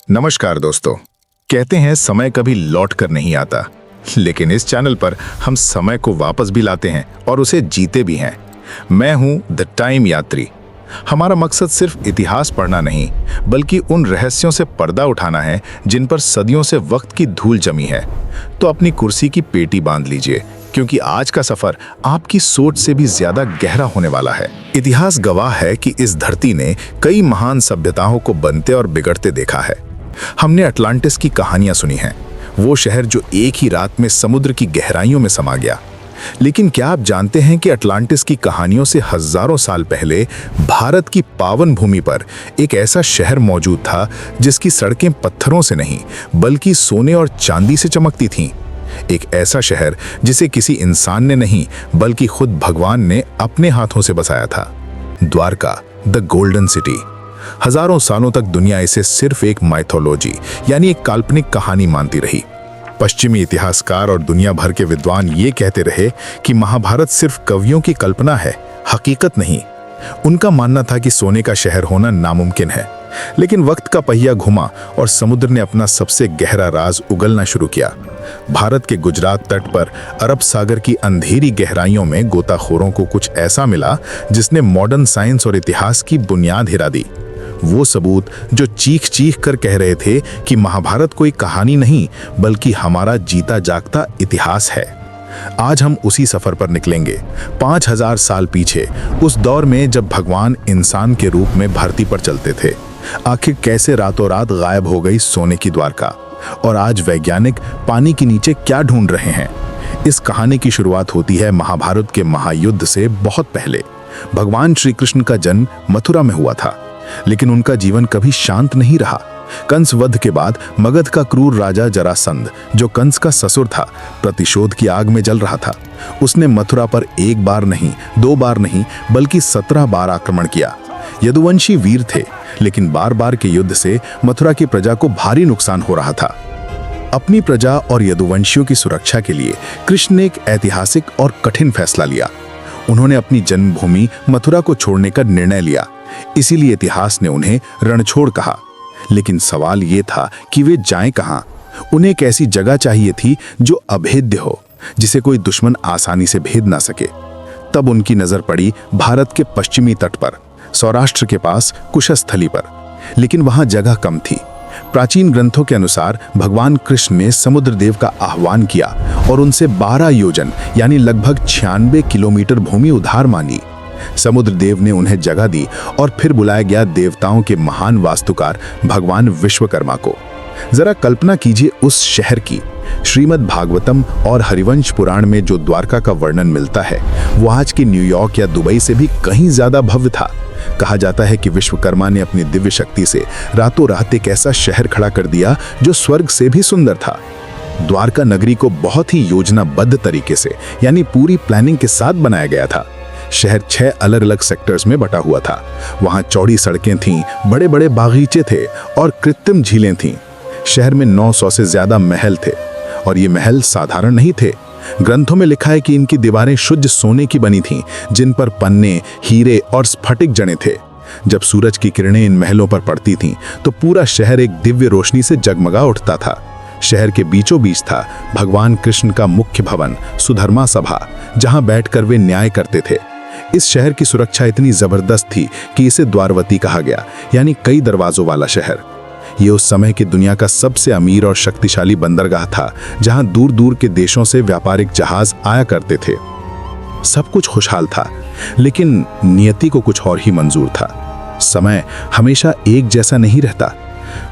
नमस्कार दोस्तों। कहते हैं समय कभी लौट कर नहीं आता, लेकिन इस चैनल पर हम समय को वापस भी लाते हैं और उसे जीते भी हैं। मैं हूं द टाइम यात्री। हमारा मकसद सिर्फ इतिहास पढ़ना नहीं, बल्कि उन रहस्यों से पर्दा उठाना है जिन पर सदियों से वक्त की धूल जमी है। तो अपनी कुर्सी की पेटी बांध लीजिए, क्योंकि आज का सफर आपकी सोच से भी ज्यादा गहरा होने वाला है। इतिहास गवाह है कि इस धरती ने कई महान सभ्यताओं को बनते और बिगड़ते देखा है। हमने अटलांटिस की कहानियां सुनी हैं, वो शहर जो एक ही रात में समुद्र की गहराइयों में समा गया। लेकिन क्या आप जानते हैं कि अटलांटिस की कहानियों से हजारों साल पहले भारत की पावन भूमि पर एक ऐसा शहर मौजूद था जिसकी सड़कें पत्थरों से नहीं बल्कि सोने और चांदी से चमकती थीं। एक ऐसा शहर जिसे किसी इंसान ने नहीं बल्कि खुद भगवान ने अपने हाथों से बसाया था। Dwarka, the golden city. हजारों सालों तक दुनिया इसे सिर्फ एक माइथोलॉजी यानी एक काल्पनिक कहानी मानती रही। पश्चिमी इतिहासकार और दुनिया भर के विद्वान ये कहते रहे कि महाभारत सिर्फ कवियों की कल्पना है, हकीकत नहीं। उनका मानना था कि सोने का शहर होना नामुमकिन है। लेकिन वक्त का पहिया घुमा और समुद्र ने अपना सबसे गहरा राज उगलना शुरू किया। भारत के गुजरात तट पर अरब सागर की अंधेरी गहराइयों में गोताखोरों को कुछ ऐसा मिला जिसने मॉडर्न साइंस और इतिहास की बुनियाद हिला दी। वो सबूत जो चीख चीख कर कह रहे थे कि महाभारत कोई कहानी नहीं बल्कि हमारा जीता जागता इतिहास है। आज हम उसी सफर पर निकलेंगे 5000 साल पीछे, उस दौर में जब भगवान इंसान के रूप में धरती पर चलते थे। आखिर कैसे रातों रात गायब हो गई सोने की द्वारका, और आज वैज्ञानिक पानी के नीचे क्या ढूंढ रहे हैं। इस कहानी की शुरुआत होती है महाभारत के महायुद्ध से बहुत पहले। भगवान श्री कृष्ण का जन्म मथुरा में हुआ था, लेकिन उनका जीवन कभी शांत नहीं रहा। कंस वध के बाद मगध का क्रूर राजा जरासंध, जो कंस का ससुर था, प्रतिशोध की आग में जल रहा था। उसने मथुरा पर एक बार नहीं, 2 बार नहीं, बल्कि 17 बार आक्रमण किया। यदुवंशी वीर थे, लेकिन बार बार के युद्ध से मथुरा की प्रजा को भारी नुकसान हो रहा था। अपनी प्रजा और यदुवंशियों की सुरक्षा के लिए कृष्ण ने एक ऐतिहासिक और कठिन फैसला लिया। उन्होंने अपनी जन्मभूमि मथुरा को छोड़ने का निर्णय लिया। इसीलिए इतिहास ने उन्हें रणछोड़ कहा। लेकिन सवाल ये था कि वे जाएं कहां। उन्हें एक ऐसी जगह चाहिए थी जो अभेद्य हो, जिसे कोई दुश्मन आसानी से भेद ना सके। तब उनकी नजर पड़ी भारत के पश्चिमी तट पर, सौराष्ट्र के पास कुशस्थली पर। लेकिन वहां जगह कम थी। प्राचीन ग्रंथों के अनुसार भगवान कृष्ण ने समुद्र देव का आह्वान किया और उनसे 12 योजन यानी लगभग 96 किलोमीटर भूमि उधार मांगी। समुद्र देव ने उन्हें जगह दी और फिर बुलाया गया देवताओं के महान वास्तुकार भगवान विश्वकर्मा को। जरा कल्पना कीजिए उस शहर की। श्रीमद् भागवतम और हरिवंश पुराण में जो द्वारका का वर्णन मिलता है, वो आज की न्यूयॉर्क या दुबई से भी कहीं ज्यादा भव्य था। कहा जाता है कि विश्वकर्मा ने अपनी दिव्य शक्ति से रातों रात एक ऐसा शहर खड़ा कर दिया जो स्वर्ग से भी सुंदर था। द्वारका नगरी को बहुत ही योजनाबद्ध तरीके से यानी पूरी प्लानिंग के साथ बनाया गया था। शहर 6 अलग अलग सेक्टर्स में बटा हुआ था। वहां चौड़ी सड़कें थीं, बड़े बड़े बागीचे थे और कृत्रिम झीलें थीं। शहर में 900 से ज्यादा महल थे, और ये महल साधारण नहीं थे। ग्रंथों में लिखा है कि इनकी दीवारें शुद्ध सोने की बनी थीं, जिन पर पन्ने, हीरे और स्फटिक जड़े थे। जब सूरज की किरणें इन महलों पर पड़ती थीं, तो पूरा शहर एक दिव्य रोशनी से जगमगा उठता था। शहर के बीचों बीच था भगवान कृष्ण का मुख्य भवन, सुधर्मा सभा, जहां बैठकर वे न्याय करते थे। इस शहर की सुरक्षा इतनी जबरदस्त थी कि इसे द्वारवती कहा गया, यानी कई दरवाजों वाला शहर। ये उस समय की दुनिया का सबसे अमीर और शक्तिशाली बंदरगाह था, जहां दूर दूर के देशों से व्यापारिक जहाज आया करते थे। सब कुछ खुशहाल था, लेकिन नियति को कुछ और ही मंजूर था। समय हमेशा एक जैसा नहीं रहता।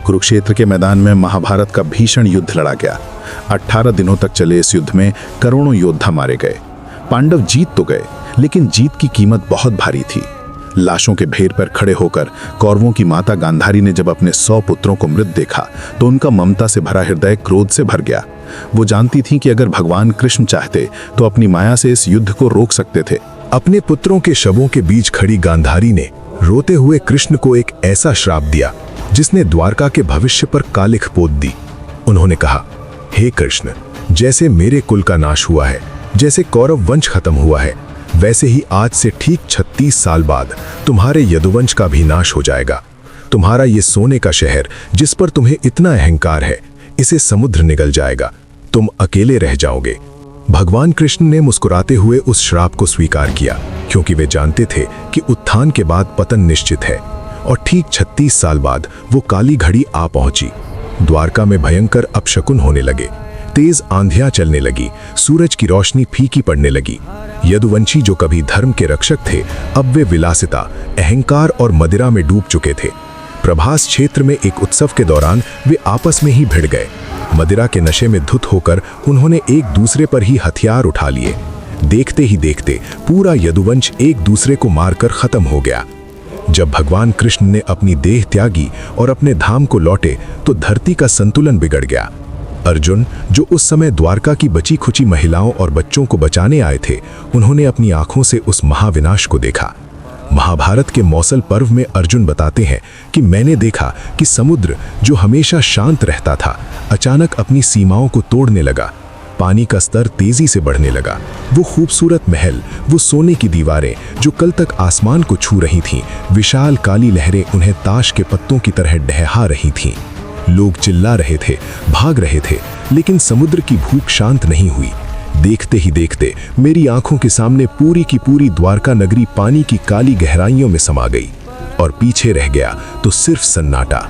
कुरुक्षेत्र के मैदान में महाभारत का भीषण युद्ध लड़ा गया। 18 दिनों तक चले इस युद्ध में करोड़ों योद्धा मारे गए। पांडव जीत तो गए, लेकिन जीत की कीमत बहुत भारी थी। लाशों के ढेर पर खड़े होकर कौरवों की माता गांधारी ने जब अपने 100 पुत्रों को मृत देखा, तो उनका ममता से भरा हृदय क्रोध से भर गया। वो जानती थी कि अगर भगवान कृष्ण चाहते तो अपनी माया से इस युद्ध को रोक सकते थे। अपने पुत्रों के शवों के बीच खड़ी गांधारी ने रोते हुए कृष्ण को एक ऐसा श्राप दिया जिसने द्वारका के भविष्य पर कालिख पोत दी। उन्होंने कहा, हे कृष्ण, जैसे मेरे कुल का नाश हुआ है, जैसे कौरव वंश खत्म हुआ है, वैसे ही आज से ठीक 36 साल बाद तुम्हारे यदुवंश का भी नाश हो जाएगा। तुम्हारा ये सोने का शहर जिस पर तुम्हें इतना अहंकार है, इसे समुद्र निगल जाएगा, तुम अकेले रह जाओगे। भगवान कृष्ण ने मुस्कुराते हुए उस श्राप को स्वीकार किया, क्योंकि वे जानते थे कि उत्थान के बाद पतन निश्चित है। और ठीक 36 साल बाद वो काली घड़ी आ पहुंची। द्वारका में भयंकर अपशकुन होने लगे, तेज आंधियां चलने लगी, सूरज की रोशनी फीकी पड़ने लगी। यदुवंशी जो कभी धर्म के रक्षक थे, अब वे विलासिता, अहंकार और मदिरा में डूब चुके थे। प्रभास क्षेत्र में एक उत्सव के दौरान वे आपस में ही भिड़ गए। मदिरा के नशे में धुत होकर उन्होंने एक दूसरे पर ही हथियार उठा लिए। देखते ही देखते पूरा यदुवंश एक दूसरे को मारकर खत्म हो गया। जब भगवान कृष्ण ने अपनी देह त्यागी और अपने धाम को लौटे तो धरती का संतुलन बिगड़ गया। अर्जुन, जो उस समय द्वारका की बची खुची महिलाओं और बच्चों को बचाने आए थे, उन्होंने अपनी आंखों से उस महाविनाश को देखा। महाभारत के मौसल पर्व में अर्जुन बताते हैं कि मैंने देखा कि समुद्र, जो हमेशा शांत रहता था, अचानक अपनी सीमाओं को तोड़ने लगा। पानी का स्तर तेजी से बढ़ने लगा। वो खूबसूरत महल, वो सोने की दीवारें जो कल तक आसमान को छू रही थीं, विशाल काली लहरें उन्हें ताश के पत्तों की तरह ढहा रही थीं। लोग चिल्ला रहे थे, भाग रहे थे, लेकिन समुद्र की भूख शांत नहीं हुई। देखते ही देखते मेरी आंखों के सामने पूरी की पूरी द्वारका नगरी पानी की काली गहराइयों में समा गई, और पीछे रह गया तो सिर्फ सन्नाटा।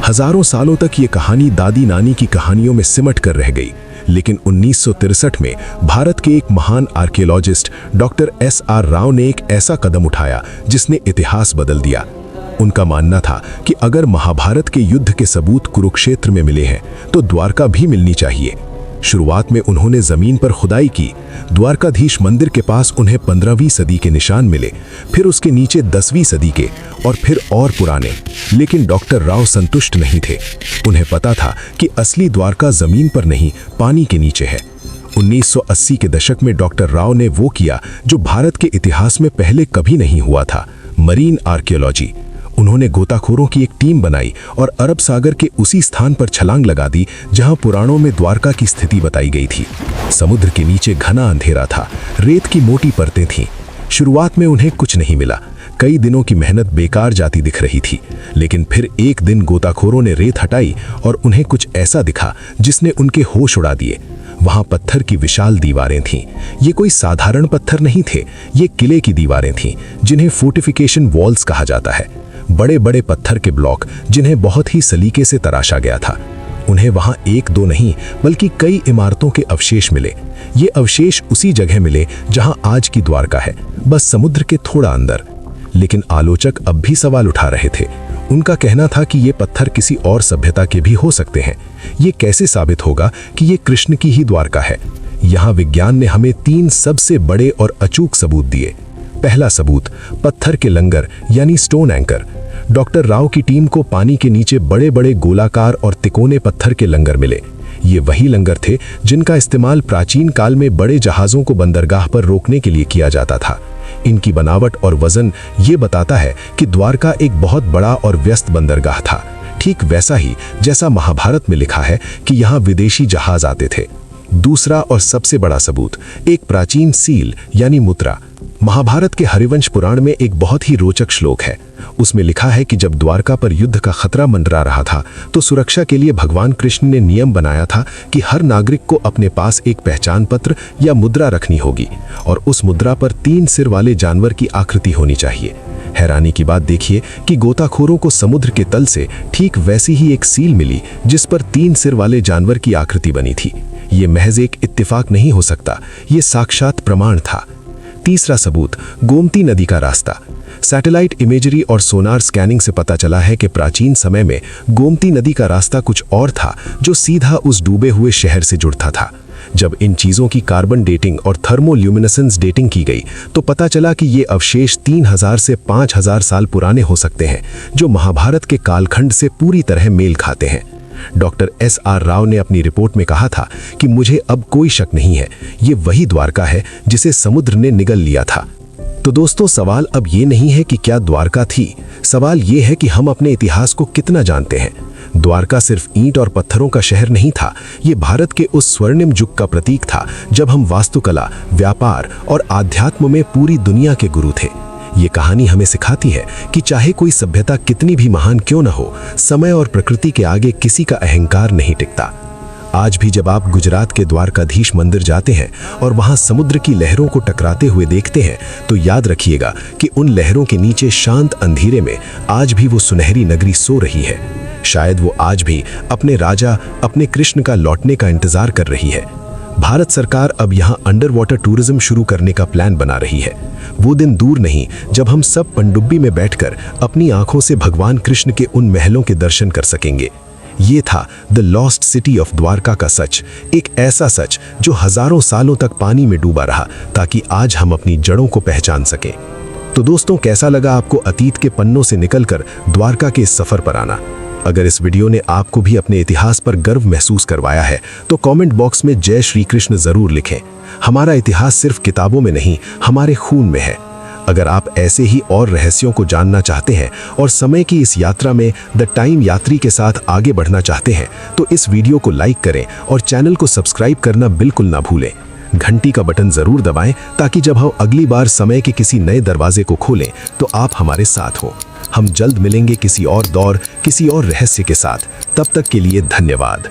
हजारों सालों तक ये कहानी दादी नानी की कहानियों में सिमट कर रह गई, लेकिन 1963 में भारत के एक महान आर्कियोलॉजिस्ट डॉक्टर SR राव ने एक ऐसा कदम उठाया जिसने इतिहास बदल दिया। उनका मानना था कि अगर महाभारत के युद्ध के सबूत कुरुक्षेत्र में मिले हैं तो द्वारका भी मिलनी चाहिए। शुरुआत में उन्होंने जमीन पर खुदाई की। द्वारकाधीश मंदिर के पास उन्हें 15वीं सदी के निशान मिले, फिर उसके नीचे 10वीं सदी के, और फिर और पुराने। लेकिन डॉक्टर राव संतुष्ट नहीं थे। उन्हें पता था कि असली द्वारका जमीन पर नहीं, पानी के नीचे है। 1980 के दशक में डॉक्टर राव ने वो किया जो भारत के इतिहास में पहले कभी नहीं हुआ था, मरीन आर्कियोलॉजी। उन्होंने गोताखोरों की एक टीम बनाई और अरब सागर के उसी स्थान पर छलांग लगा दी जहां पुराणों में द्वारका की स्थिति बताई गई थी। समुद्र के नीचे घना अंधेरा था, रेत की मोटी परतें थीं। शुरुआत में उन्हें कुछ नहीं मिला, कई दिनों की मेहनत बेकार जाती दिख रही थी। लेकिन फिर एक दिन गोताखोरों ने रेत हटाई और उन्हें कुछ ऐसा दिखा जिसने उनके होश उड़ा दिए। वहां पत्थर की विशाल दीवारें थीं। ये कोई साधारण पत्थर नहीं थे, ये किले की दीवारें थीं, जिन्हें फोर्टिफिकेशन वॉल्स कहा जाता है। बड़े बड़े पत्थर के ब्लॉक जिन्हें बहुत ही सलीके से तराशा गया था। उन्हें वहां एक दो नहीं बल्कि कई इमारतों के अवशेष मिले। ये अवशेष उसी जगह मिले जहां आज की द्वारका है, बस समुद्र के थोड़ा अंदर। लेकिन आलोचक अब भी सवाल उठा रहे थे। उनका कहना था कि ये पत्थर किसी और सभ्यता के भी हो सकते हैं। ये कैसे साबित होगा कि ये कृष्ण की ही द्वारका है? यहाँ विज्ञान ने हमें 3 सबसे बड़े और अचूक सबूत दिए। पहला सबूत, पत्थर के लंगर यानी स्टोन एंकर। डॉक्टर राव की टीम को पानी के नीचे बड़े बड़े गोलाकार और तिकोने पत्थर के लंगर मिले। ये वही लंगर थे जिनका इस्तेमाल प्राचीन काल में बड़े जहाज़ों को बंदरगाह पर रोकने के लिए किया जाता था। इनकी बनावट और वजन ये बताता है कि द्वारका एक बहुत बड़ा और व्यस्त बंदरगाह था, ठीक वैसा ही जैसा महाभारत में लिखा है कि यहाँ विदेशी जहाज आते थे। दूसरा और सबसे बड़ा सबूत, एक प्राचीन सील यानी मुद्रा। महाभारत के हरिवंश पुराण में एक बहुत ही रोचक श्लोक है। उसमें लिखा है कि जब द्वारका पर युद्ध का खतरा मंडरा रहा था तो सुरक्षा के लिए भगवान कृष्ण ने नियम बनाया था कि हर नागरिक को अपने पास एक पहचान पत्र या मुद्रा रखनी होगी, और उस मुद्रा पर 3 सिर वाले जानवर की आकृति होनी चाहिए। हैरानी की बात देखिए कि गोताखोरों को समुद्र के तल से ठीक वैसी ही एक सील मिली जिस पर 3 सिर वाले जानवर की आकृति बनी थी। ये महज एक इत्तेफाक नहीं हो सकता, ये साक्षात प्रमाण था। तीसरा सबूत, गोमती नदी का रास्ता। सैटेलाइट इमेजरी और सोनार स्कैनिंग से पता चला है कि प्राचीन समय में गोमती नदी का रास्ता कुछ और था जो सीधा उस डूबे हुए शहर से जुड़ता था। जब इन चीज़ों की कार्बन डेटिंग और थर्मोल्यूमिनेसेंस डेटिंग की गई तो पता चला कि ये अवशेष 3000 से 5000 साल पुराने हो सकते हैं, जो महाभारत के कालखंड से पूरी तरह मेल खाते हैं। डॉक्टर SR राव ने अपनी रिपोर्ट में कहा था कि मुझे अब कोई शक नहीं है, ये वही द्वारका है जिसे समुद्र ने निगल लिया था। तो दोस्तों, सवाल अब ये नहीं है कि क्या द्वारका थी, सवाल ये है कि हम अपने इतिहास को कितना जानते हैं। द्वारका सिर्फ ईंट और पत्थरों का शहर नहीं था, ये भारत के उस स्वर्णिम युग का प्रतीक था जब हम वास्तुकला, व्यापार और आध्यात्म में पूरी दुनिया के गुरु थे। ये कहानी हमें सिखाती है कि चाहे कोई सभ्यता कितनी भी महान क्यों न हो, समय और प्रकृति के आगे किसी का अहंकार नहीं टिकता। आज भी जब आप गुजरात के द्वारकाधीश मंदिर जाते हैं और वहां समुद्र की लहरों को टकराते हुए देखते हैं, तो याद रखिएगा कि उन लहरों के नीचे शांत अंधेरे में आज भी वो सुनहरी नगरी सो रही है। शायद वो आज भी अपने राजा, अपने कृष्ण का लौटने का इंतजार कर रही है। भारत सरकार अब यहाँ अंडर वाटर टूरिज्म शुरू करने का प्लान बना रही है। वो दिन दूर नहीं जब हम सब पनडुब्बी में बैठकर अपनी आंखों से भगवान कृष्ण के उन महलों के दर्शन कर सकेंगे। ये था the lost city of Dwarka का सच, एक ऐसा सच जो हजारों सालों तक पानी में डूबा रहा ताकि आज हम अपनी जड़ों को पहचान सकें। तो दोस्तों, कैसा लगा आपको अतीत के पन्नों से निकलकर द्वारका के इस सफर पर आना? अगर इस वीडियो ने आपको भी अपने इतिहास पर गर्व महसूस करवाया है तो कमेंट बॉक्स में जय श्री कृष्ण जरूर लिखें। हमारा इतिहास सिर्फ किताबों में नहीं, हमारे खून में है। अगर आप ऐसे ही और रहस्यों को जानना चाहते हैं और समय की इस यात्रा में द टाइम यात्री के साथ आगे बढ़ना चाहते हैं तो इस वीडियो को लाइक करें और चैनल को सब्सक्राइब करना बिल्कुल ना भूलें। घंटी का बटन जरूर दबाएं ताकि जब हम अगली बार समय के किसी नए दरवाजे को खोलें तो आप हमारे साथ हो। हम जल्द मिलेंगे किसी और दौर, किसी और रहस्य के साथ। तब तक के लिए धन्यवाद।